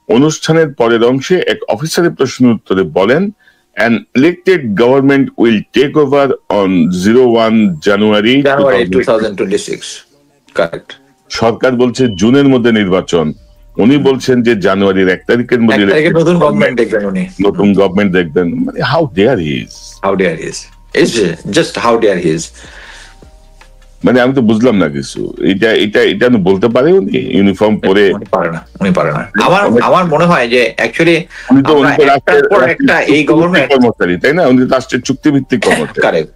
অনুষ্ঠানের পরের অংশে এক অফিসারের প্রশ্নের উত্তরে বলেন, an elected government will take over on 01 January 2026. Correct. সরকার বলছে জুনের মধ্যে নির্বাচন, উনি বলছেন যে জানুয়ারির 1 তারিখের মধ্যে নতুন গভর্নমেন্ট দেখবেন, উনি নতুন গভর্নমেন্ট দেখবেন। মানে how dare he is, how dare he is, is just how dare he is. মানে আমি তো বুঝলাম না কিছু। এটা এটা এটা বলতে পারে উনি ইউনিফর্ম পরে? উনি পারে না। আমার মনে হয় যে অ্যাকচুয়ালি উনি তো একটা এই গভর্নমেন্ট কর্মচারী, তাই না? উনি রাষ্ট্রের চুক্তিভিত্তিক কর্মচারী। কারেক্ট।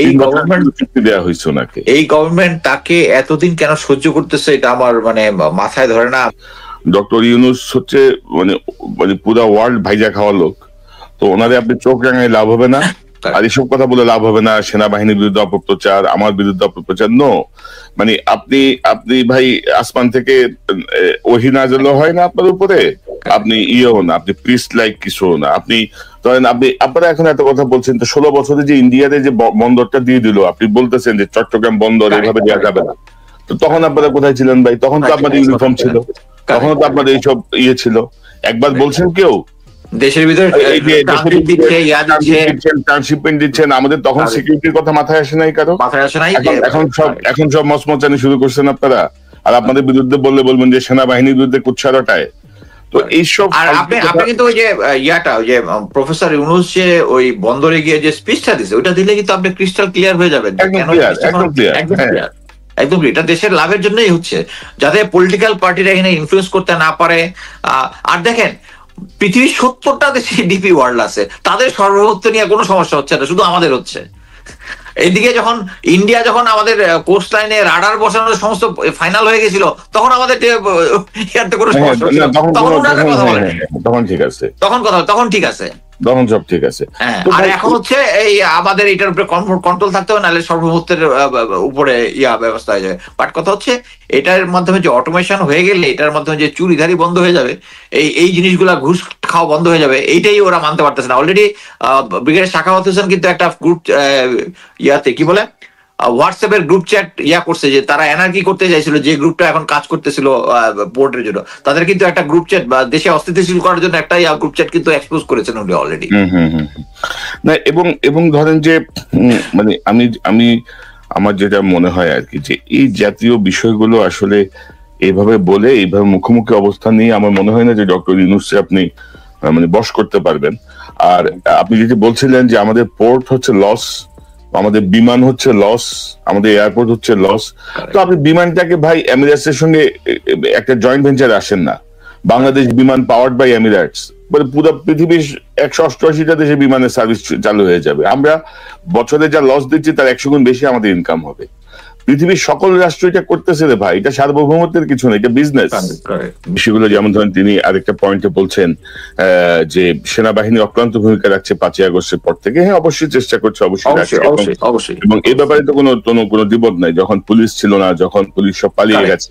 এই গভর্নমেন্ট চুক্তি দেওয়া হয়েছে ওনাকে। এই গভর্নমেন্ট তাকে এতদিন কেন সহ্য করতেছে এটা আমার মানে মাথায় ধরে না। ডক্টর ইউনূস হচ্ছে মানে মানে পুরো ওয়ার্ল্ড ভাইজা খাওয়া লোক, তো ওনারে আপনি চোখ রাঙায় লাভ হবে না, আর এসব কথা বলে লাভ হবে না। সেনাবাহিনীর বিরুদ্ধে অপপ্রচার, আমার বিরুদ্ধে অপপ্রচার, নো। মানে আপনি ভাই আসমান থেকে ওহী নাযিল হয় না আপনার উপরে, আপনি ইয়েও না, আপনি প্রিস্ট লাইক কিছু না। আপনি ধরেন আপনারা এখন এত কথা বলছেন, তো 16 বছরে যে ইন্ডিয়াতে যে বন্দরটা দিয়ে দিল, আপনি বলতেছেন যে চট্টগ্রাম বন্দর এভাবে দেওয়া যাবে না, তো তখন আপনারা কোথায় ছিলেন ভাই? তখন তো আপনাদের ইউনিফর্ম ছিল, তখন তো আপনাদের এইসব ইয়ে ছিল। একবার বলছেন কেউ দেশের ভিতরে ট্রান্সশিপমেন্ট দিচ্ছেন, আমাদের তখন সিকিউরিটির কথা মাথায় আসে নাই কারো, মাথায় আসে নাই। এখন সব মচমচানি শুরু করছেন আপনারা, আর আপনাদের বিরুদ্ধে বলবেন যে সেনাবাহিনীর বিরুদ্ধে কুৎসা রটায়। তো এইসব আপনি কিন্তু ওই যে ওই যে প্রফেসর ইউনূস যে ওই বন্দরে গিয়ে যে স্পিচটা দিছে, ওইটা দিলে কিন্তু আপনি ক্রিস্টাল ক্লিয়ার হয়ে যাবেন। একদম এটা দেশের লাভের জন্যই হচ্ছে, যাতে পলিটিক্যাল পার্টিরা এখানে ইনফ্লুয়েন্স করতে না পারে। আর দেখেন, পৃথিবীর 70টা দেশে ডিপি ওয়ার্ল্ড আছে, তাদের সর্বভৌমত্ব নিয়ে কোনো সমস্যা হচ্ছে না, শুধু আমাদের হচ্ছে। এইদিকে যখন ইন্ডিয়া যখন আমাদের কোস্ট লাইনে রাডার বসানোর সমস্ত ফাইনাল হয়ে গেছিল, তখন আমাদের কোনো সমস্যা হচ্ছে না, তখন ঠিক আছে, তখন ঠিক আছে, তখন সব ঠিক আছে। আর এখন হচ্ছে এই আমাদের এটার উপরে কন্ট্রোল থাকতে হবে, নাহলে সর্বভৌমত্বের উপরে ব্যবস্থা হয়ে যাবে। বাট কথা হচ্ছে এটার মাধ্যমে যে অটোমেশন হয়ে গেলে, এটার মাধ্যমে যে চুরিধারি বন্ধ হয়ে যাবে, এই জিনিসগুলা ঘুষ খাওয়া বন্ধ হয়ে যাবে, এইটাই ওরা মানতে পারতেছে না। অলরেডি ব্রিগেডিয়ার সাখাওয়াত হোসেন কিন্তু একটা গ্রুপ কি বলে হোয়াটসঅ্যাপের গ্রুপ চ্যাট করছে, যে তারা এনার্কি করতে চাইছিল, যে গ্রুপটা এখন কাজ করতেছিল পোর্টের জন্য, তাদের কিন্তু একটা গ্রুপ চ্যাট বা দেশে অস্থিতিশীল করার জন্য একটা গ্রুপ চ্যাট কিন্তু এক্সপোজ করেছেন উনি অলরেডি। না, এবং ধরেন যে মানে আমি আমার যেটা মনে হয় আর কি, যে এই জাতীয় বিষয়গুলো আসলে এইভাবে বলে, এইভাবে মুখোমুখি অবস্থান নিয়ে আমার মনে হয় না যে ডক্টর ইউনূসকে আপনি মানে বশ করতে পারবেন। আর আপনি যেটি বলছিলেন যে আমাদের পোর্ট হচ্ছে লস, আমাদের বিমান হচ্ছে লস, আমাদের এয়ারপোর্ট হচ্ছে লস, তো আপনি বিমানটাকে ভাই এমিরেটসের সঙ্গে একটা জয়েন্ট ভেঞ্চারে আসেন না। বাংলাদেশ বিমান পাওয়ার্ড বাই এমিরেটস, মানে পুরো পৃথিবীর 188টা দেশে বিমানের সার্ভিস চালু হয়ে যাবে। আমরা বছরে যা লস দিচ্ছি তার 100 গুণ বেশি আমাদের ইনকাম হবে। পৃথিবীর সকল রাষ্ট্র এটা করতেছে রে ভাই, এটা সার্বভৌমত্বের কিছু না, এটা বিজনেস। বিষয়গুলো যেমন ধরেন তিনি আরেকটা পয়েন্টে বলছেন যে সেনাবাহিনী অক্লান্ত ভূমিকা রাখছে 5ই আগস্টের পর থেকে। হ্যাঁ, অবশ্যই চেষ্টা করছে, অবশ্যই, এবং এই ব্যাপারে তো কোনো দ্বিমত নাই। যখন পুলিশ ছিল না, যখন পুলিশ সব পালিয়ে গেছে,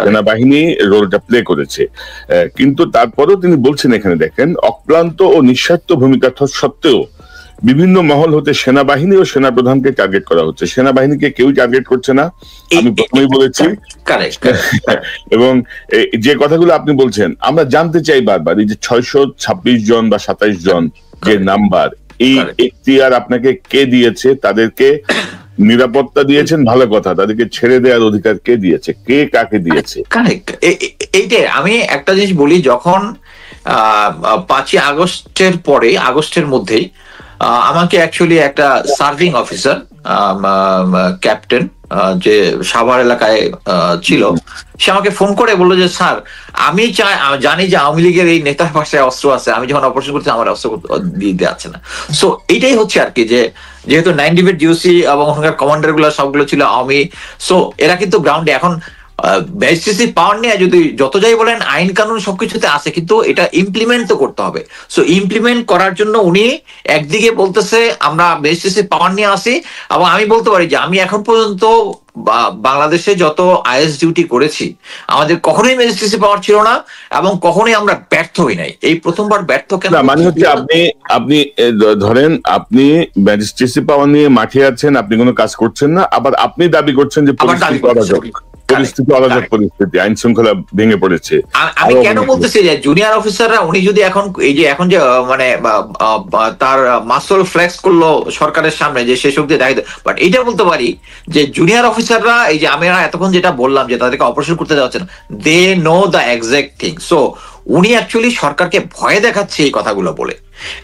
সেনাবাহিনী রোলটা প্লে করেছে। কিন্তু তারপরেও তিনি বলছেন এখানে দেখেন, অক্লান্ত ও নিঃস্বার্থ ভূমিকা সত্ত্বেও বিভিন্ন মহল হতে সেনাবাহিনী ও সেনাপ্রধানকে টার্গেট করা হচ্ছে। সেনাবাহিনীকে কেউ টার্গেট করছে না, আমি প্রথমেই বলেছি। এবং যে কথাগুলো আপনি বলছেন, আমরা জানতে চাই বারবার, এই যে 626 জন বা 27 জন যে নাম্বার, এই এখতিয়ার আপনাকে কে দিয়েছে? তাদেরকে নিরাপত্তা দিয়েছেন, ভালো কথা, তাদেরকে ছেড়ে দেওয়ার অধিকার কে দিয়েছে? কে কাকে দিয়েছে? কারেক্ট। এইটাই আমি একটা জিনিস বলি, যখন 5ই আগস্টের পরে, আগস্টের মধ্যেই আমাকে অ্যাকচুয়ালি একটা সার্ভিং অফিসার, ক্যাপ্টেন, যে সাভার এলাকায় ছিল, সে আমাকে ফোন করে বললো যে স্যার, আমি জানি যে আওয়ামী লীগের এই নেতার পাশে অস্ত্র আছে, আমি যখন অপারেশন করছি আমার অস্ত্র দিতে যাচ্ছে না। সো এইটাই হচ্ছে আর কি, যে যেহেতু 9 ডিভিট জিওসি এবং ওখানকার কমান্ডার গুলো সবগুলো ছিল আওয়ামী, সো এরা কিন্তু গ্রাউন্ডে এখন বেসিসি পাওয়ার নিয়ে যদি যত যাই বলেন, আইন কানুন সবকিছুতে আছে, কিন্তু এটা ইমপ্লিমেন্ট তো করতে হবে। সো ইমপ্লিমেন্ট করার জন্য উনি একদিকে বলতেছে আমরা বেসিসি পাওয়ার নিয়ে আসি, এবং আমি বলতে পারি যে আমি এখন পর্যন্ত বাংলাদেশে যত আইএস ডিউটি করেছি, আমাদের কখনোই ম্যাজিস্ট্রেসি পাওয়ার ছিল না, এবং কখনোই আমরা ব্যর্থ হই নাই। এই প্রথমবার ব্যর্থ কেন? মানে হচ্ছে আপনি ধরেন আপনি ম্যাজিস্ট্রেসি পাওয়ার নিয়ে মাঠে আছেন, আপনি কোনো কাজ করছেন না, আবার আপনি দাবি করছেন যে পরিস্থিতি অরাজক পরিস্থিতি, আইন শৃঙ্খলা ভেঙে পড়েছে। আমি কেন বলতেছি যে জুনিয়র অফিসাররা উনি যদি এখন এই যে এখন যে মানে তার মাসল ফ্লেক্স করলো সরকারের সামনে যে শেষ অব্দি দায়িত্ব, বাট এইটা বলতে পারি যে জুনিয়র অফিসাররা এই যে আমরা এতক্ষণ যেটা বললাম যে তাদেরকে অপারেশন করতে যাচ্ছেন, they know the exact thing. So উনি অ্যাকচুয়ালি সরকারকে ভয় দেখাচ্ছে এই কথাগুলো বলে,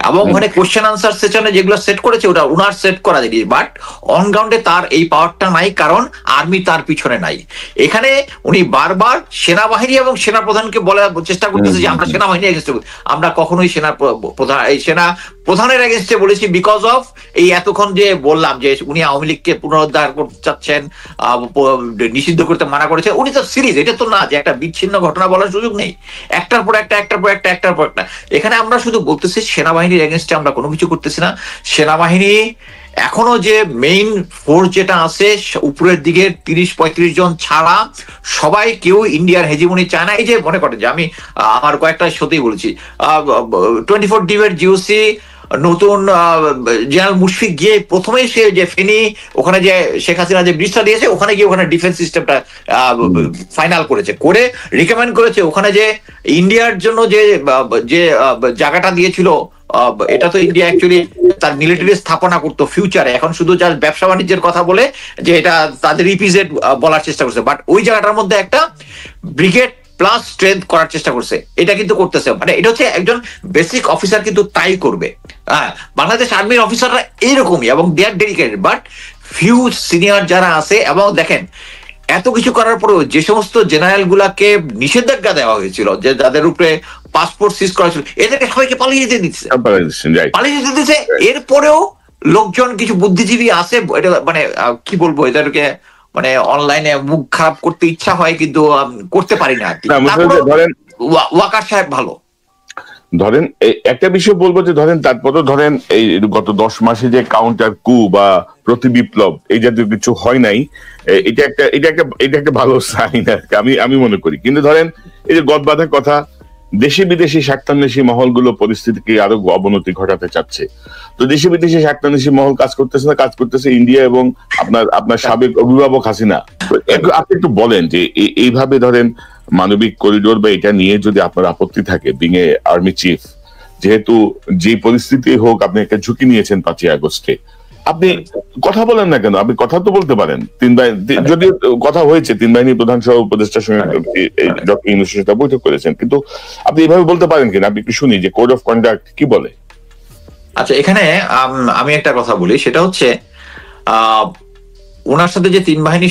এবং ওখানে কোশ্চেন আনসার সেশনে যেগুলো সেট করেছে ওটা উনার সেট করা যায়, বাট অন গ্রাউন্ডে তার এই পাওয়ারটা নাই, কারণ আর্মি তার পিছনে নাই। এখানে উনি বারবার সেনাবাহিনী এবং সেনাপ্রধানকে বলার চেষ্টা করতেছে যে আমরা সেনাবাহিনী এগেনস্টে, আমরা কখনোই সেনা প্রধানের এগেনস্টে বলেছি, বিকজ অফ এই এতক্ষণ যে বললাম যে উনি আওয়ামী লীগকে পুনরুদ্ধার করতে চাচ্ছেন, নিষিদ্ধ করতে মানা করেছে। উনি তো সিরিজ, এটা তো না যে একটা বিচ্ছিন্ন ঘটনা বলার সুযোগ নেই, একটার পর একটা একটার পর একটা একটার পর একটা। এখানে আমরা শুধু বলতেছি সেনাবাহিনীর এগেনস্টে আমরা কোনো কিছু করতেছি না। সেনাবাহিনী এখনো যে মেইন ফোর্স যেটা আছে উপরের দিকে 30-35 জন ছাড়া সবাই কেউ ইন্ডিয়ার হেজিমনি চায় না। এই যে মনে করেন যে আমি আমার কয়েকটা শোতেই বলেছি, 24 ডিবেট জিওসি নতুন জেনারেল মুশফিক গিয়ে প্রথমেই সে যে ফেনী ওখানে যে শেখ হাসিনা যে ব্রিজটা দিয়েছে ওখানে গিয়ে ওখানে ডিফেন্স সিস্টেমটা ফাইনাল করেছে, করে রিকমেন্ড করেছে ওখানে যে ইন্ডিয়ার জন্য যে জায়গাটা দিয়েছিল, এটা তো ইন্ডিয়া অ্যাকচুয়ালি তার মিলিটারি স্থাপনা করতো ফিউচারে, এখন শুধু যার ব্যবসা বাণিজ্যের কথা বলে যে এটা তাদের ইপিজেড বলার চেষ্টা করছে, বাট ওই জায়গাটার মধ্যে একটা ব্রিগেড প্লাস স্ট্রেংথ করার চেষ্টা করছে। এটা কিন্তু করতেছে, মানে এটা হচ্ছে একজন বেসিক অফিসার কিন্তু তাই করবে। হ্যাঁ, বাংলাদেশ আর্মির অফিসাররা এইরকমই এবং দে আর ডেডিকেটেড, বাট ফিউ সিনিয়র যারা আছে, এবং দেখেন এত কিছু করার পরেও যে সমস্ত জেনারেল গুলাকে নিষেধাজ্ঞা দেওয়া হয়েছিল, যে যাদের উপরে পাসপোর্ট সিজ করা ছিল, এদেরকে সবাইকে পালিয়ে যেতে দিচ্ছে, এরপরেও লোকজন কিছু বুদ্ধিজীবী আছে, এটা মানে কি বলবো, এদেরকে মানে অনলাইনে মুখ খারাপ করতে ইচ্ছা হয় কিন্তু করতে পারি না। ওয়াকার সাহেব ভালো। ধরেন একটা বিষয় বলবো যে ধরেন তারপরে ধরেন এই গত 10 মাসে যে কাউন্টার কু বা প্রতি বিপ্লব এই জাতীয় কিছু হয় নাই, এটা একটা ভালো সাইন আমি মনে করি। কিন্তু ধরেন এই যে গদবাঁধার কথা, দেশি বিদেশি স্বার্থান্বেষী মহলগুলো পরিস্থিতিকে আরো অবনতি ঘটাতে চাচ্ছে। তো দেশি বিদেশি স্বার্থান্বেষী মহল কাজ করতেছে ইন্ডিয়া এবং আপনার সাবেক অভিভাবক হাসিনা। আপনি একটু বলেন যে এইভাবে ধরেন মানবিক করিডোর বা এটা নিয়ে যদি আপনার আপত্তি থাকে, বিং এ আর্মি চিফ, যেহেতু যে পরিস্থিতি হোক আপনি একটা ঝুঁকি নিয়েছেন 5ই আগস্টে, আপনি কথা বলেন না কেন? আপনি কথা তো বলতে পারেন। যদি কথা হয়েছে 3 বাহিনীর প্রধান সহ উপদেষ্টার সঙ্গে ডক্টর ইউনূসের সাথে বৈঠক করেছেন, কিন্তু আপনি এইভাবে বলতে পারেন কিনা? আপনি একটু শুনি যে কোড অফ কন্ডাক্ট কি বলে। আচ্ছা, এখানে আমি একটা কথা বলি, সেটা হচ্ছে ওনার সাথে যে 3 বাহিনী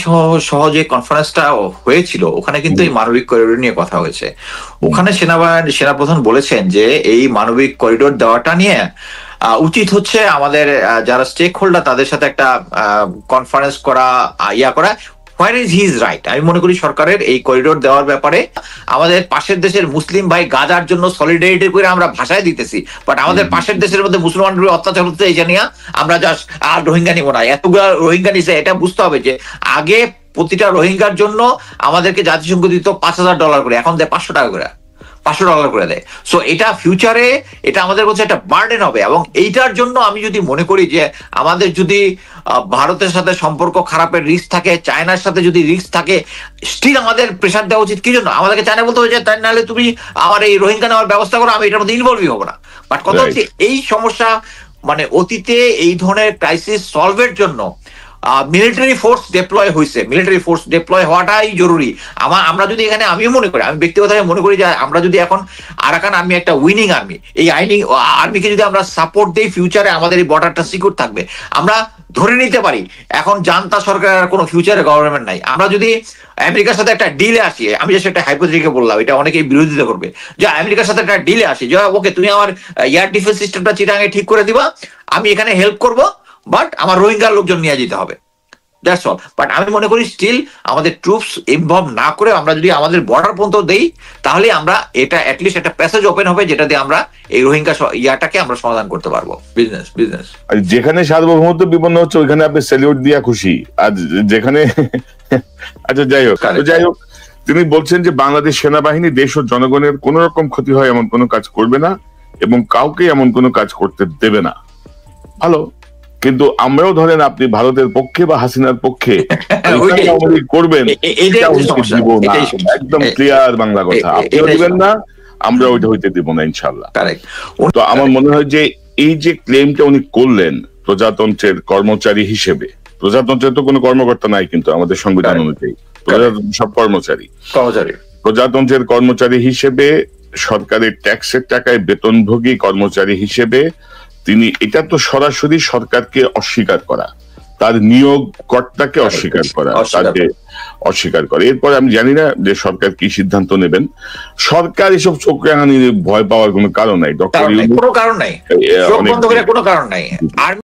সহ যে কনফারেন্সটা হয়েছিল ওখানে কিন্তু এই মানবিক করিডোর নিয়ে কথা হয়েছে। ওখানে সেনাপ্রধান বলেছেন যে এই মানবিক করিডোর দেওয়াটা নিয়ে উচিত হচ্ছে আমাদের যারা স্টেক হোল্ডার তাদের সাথে একটা কনফারেন্স করা, হোয়ার ইজ হিজ রাইট। আমি মনে করি সরকারের এই করিডোর দেওয়ার ব্যাপারে আমাদের পাশের দেশের মুসলিম ভাই গাজার জন্য সলিডারিটি করে আমরা ভাষায় দিতেছি, বাট আমাদের পাশের দেশের মধ্যে মুসলমানদের অত্যাচার হচ্ছে এই জানিয়া আমরা জাস্ট আর রোহিঙ্গা নিব না, এতগুলো রোহিঙ্গা নিছে। এটা বুঝতে হবে যে আগে প্রতিটা রোহিঙ্গার জন্য আমাদেরকে জাতিসংঘ দিত $5,000 করে, এখন দেয় $500 করে দেয়। সো এটা ফিউচারে এটা আমাদের কাছে একটা বার্ডেন হবে, এবং এইটার জন্য আমি যদি মনে করি যে আমাদের যদি ভারতের সাথে সম্পর্ক খারাপের রিস্ক থাকে, চায়নার সাথে যদি রিস্ক থাকে, স্টিল আমাদের প্রেশার দেওয়া উচিত। কি জন্য? আমাদেরকে চায়না বলতে হবে যে তাই নাহলে তুমি আমার এই রোহিঙ্গা নেওয়ার ব্যবস্থা করো, আমি এটার মধ্যে ইনভলভই হবো না। বাট কথা হচ্ছে এই সমস্যা মানে অতীতে এই ধরনের ক্রাইসিস সলভের জন্য মিলিটারি ফোর্স ডিপ্লয় হয়েছে, মিলিটারি ফোর্স ডিপ্লয় হওয়াটাই জরুরি। আমরা যদি এখানে, আমি মনে করি, আমি ব্যক্তিগতভাবে মনে করি যে আমরা যদি এখন আরাকান আর্মি একটা উইনিং আর্মি, এই আর্মিকে যদি আমরা সাপোর্ট দিই, ফিউচারে আমাদের এই বর্ডারটা সিকিউর থাকবে। আমরা ধরে নিতে পারি এখন জান্তা সরকারের কোনো ফিউচারে গভর্নমেন্ট নাই, আমরা যদি আমেরিকার সাথে একটা ডিলে আসি, আমি যে সেটা হাইপোথেটিকে বললাম, এটা অনেকেই বিরোধিতা করবে, যে আমেরিকার সাথে একটা ডিলে আসি যে ওকে তুমি আমার এয়ার ডিফেন্স সিস্টেমটা চিটাঙে ঠিক করে দিবা, আমি এখানে হেল্প করবো, বাট আমার রোহিঙ্গার লোকজন নিয়ে যেতে হবে, দ্যাটস অল। বাট আমি মনে করি স্টিল আমাদের ট্রুপস ইনভলভ না করে আমরা যদি আমাদের বর্ডার পর্যন্ত দেই, তাহলে আমরা এটা অ্যাটলিস্ট একটা প্যাসেজ ওপেন হবে যেটা দিয়ে আমরা এই রোহিঙ্গা ইয়াটাকে আমরা সমাধান করতে পারবো। বিজনেস যেখানে সার্বভৌমত্ব বিপন্ন হচ্ছে ওইখানে আপনি স্যালিউট দিয়া খুশি, আর যেখানে আচ্ছা যাই হোক তিনি বলছেন যে বাংলাদেশ সেনাবাহিনী দেশ ও জনগণের কোন রকম ক্ষতি হয় এমন কোনো কাজ করবে না এবং কাউকে এমন কোনো কাজ করতে দেবে না। ভালো, কিন্তু আমরাও ধরেন আপনি ভারতের পক্ষে বা হাসিনার পক্ষে ওইটাই। করবেন, এটাই হচ্ছে সমস্যা, দিব না। এটাই সমস্যা। একদম ক্লিয়ার বাংলা কথা, আপনিও এটাই দিবেন না, সমস্যা। আমরা ওইটা হইতে দিব না ইনশাল্লাহ। কারেক্ট। তো আমার মনে হয় যে এই যে ক্লেমটা উনি করলেন প্রজাতন্ত্রের কর্মচারী হিসেবে, প্রজাতন্ত্রের তো কোনো কর্মকর্তা নাই কিন্তু আমাদের সংবিধান Correct. অনুযায়ী, প্রজাতন্ত্র সব কর্মচারী। কর্মচারী। প্রজাতন্ত্রের কর্মচারী হিসেবে, সরকারের ট্যাক্সের টাকায় বেতনভোগী কর্মচারী হিসেবে তিনি, এটা তো সরাসরি সরকারকে অস্বীকার করা, তার নিয়োগকর্তাকে অস্বীকার করা, তাকে অস্বীকার করে। এরপরে আমি জানি না যে সরকার কি সিদ্ধান্ত নেবেন। সরকার এসব চোখ রাঙানি ভয় পাওয়ার কোনো কারণ নাই। ডক্টর কোনো কারণ নাই, চোখ বন্ধ করে কোনো কারণ নাই। আর